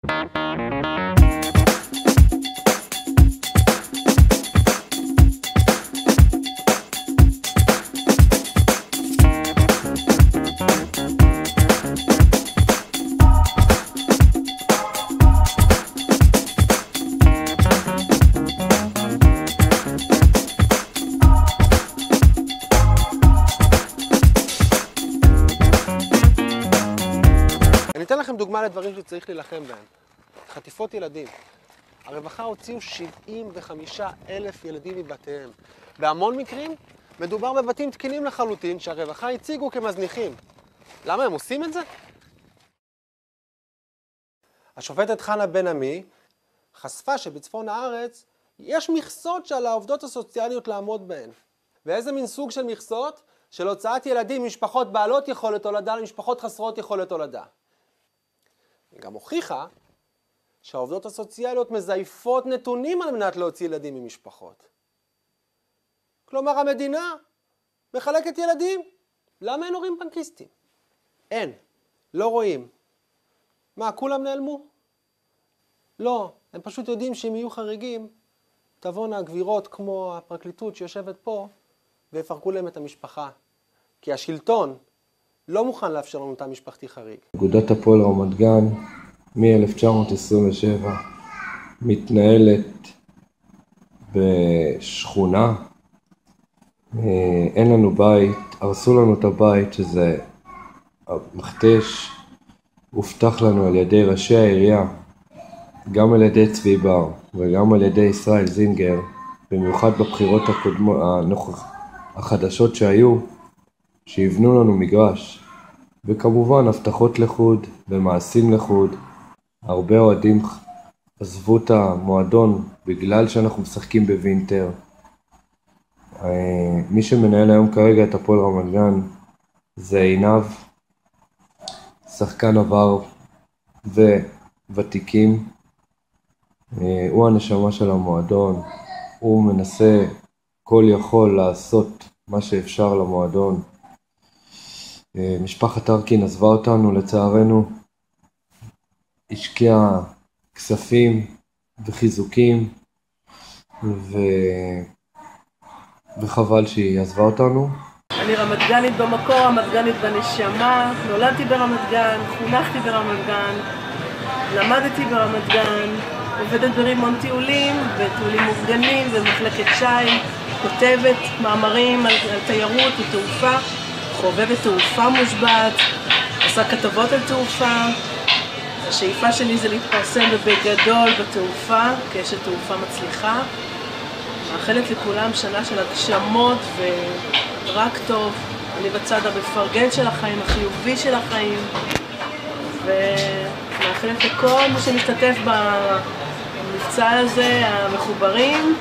אני אתן לכם דוגמה לדברים שצריך להילחם בהם. חטיפות ילדים. הרווחה הוציאו 75,000 ילדים מבתיהם. בהמון מקרים מדובר בבתים תקינים לחלוטין שהרווחה הציגו כמזניחים. למה הם עושים את זה? השופטת חנה בן עמי חשפה שבצפון הארץ יש מכסות שעל העובדות הסוציאליות לעמוד בהן. ואיזה מין סוג של מכסות? של הוצאת ילדים ממשפחות בעלות יכולת הולדה למשפחות חסרות יכולת הולדה. היא גם הוכיחה שהעובדות הסוציאליות מזייפות נתונים על מנת להוציא ילדים ממשפחות. כלומר, המדינה מחלקת ילדים. למה אין הורים בנקיסטים? אין. לא רואים. מה, כולם נעלמו? לא. הם פשוט יודעים שאם יהיו חריגים, תבואנה הגבירות כמו הפרקליטות שיושבת פה, ויפרקו להם את המשפחה. כי השלטון לא מוכן לאפשר לנו תא משפחתי חריג. אגודת הפועל רמת גן מ-1927 מתנהלת בשכונה. אין לנו בית, הרסו לנו את הבית שזה המכתש, הובטח לנו על ידי ראשי העירייה, גם על ידי צבי בר וגם על ידי ישראל זינגר, במיוחד בבחירות החדשות שהיו, שיבנו לנו מגרש. וכמובן הבטחות לחוד ומעשים לחוד. הרבה אוהדים עזבו את המועדון בגלל שאנחנו משחקים בווינטר. מי שמנהל היום כרגע את הפועל רמת גן זה עינב, שחקן עבר וותיקים. הוא הנשמה של המועדון, הוא מנסה כל יכול לעשות מה שאפשר למועדון. משפחת ארקין עזבה אותנו לצערנו, השקיעה כספים וחיזוקים וחבל שהיא עזבה אותנו. אני רמת גנית במקור, רמת גנית בנשמה, נולדתי ברמת גן, חונכתי ברמת גן, למדתי ברמת גן, עובדת ברימון טיולים וטיולים מאורגנים ומחלקת שי, כותבת מאמרים על תיירות ותעופה, חובבת תעופה מושבת, עושה כתבות על תעופה. השאיפה שלי זה להתפרסם בגדול בתעופה, כאשת תעופה מצליחה. מאחלת לכולם שנה של הגשמות ורק טוב. אני בצד המפרגן של החיים, החיובי של החיים. ומאחלת לכל מי שמשתתף במבצע הזה, המחוברים.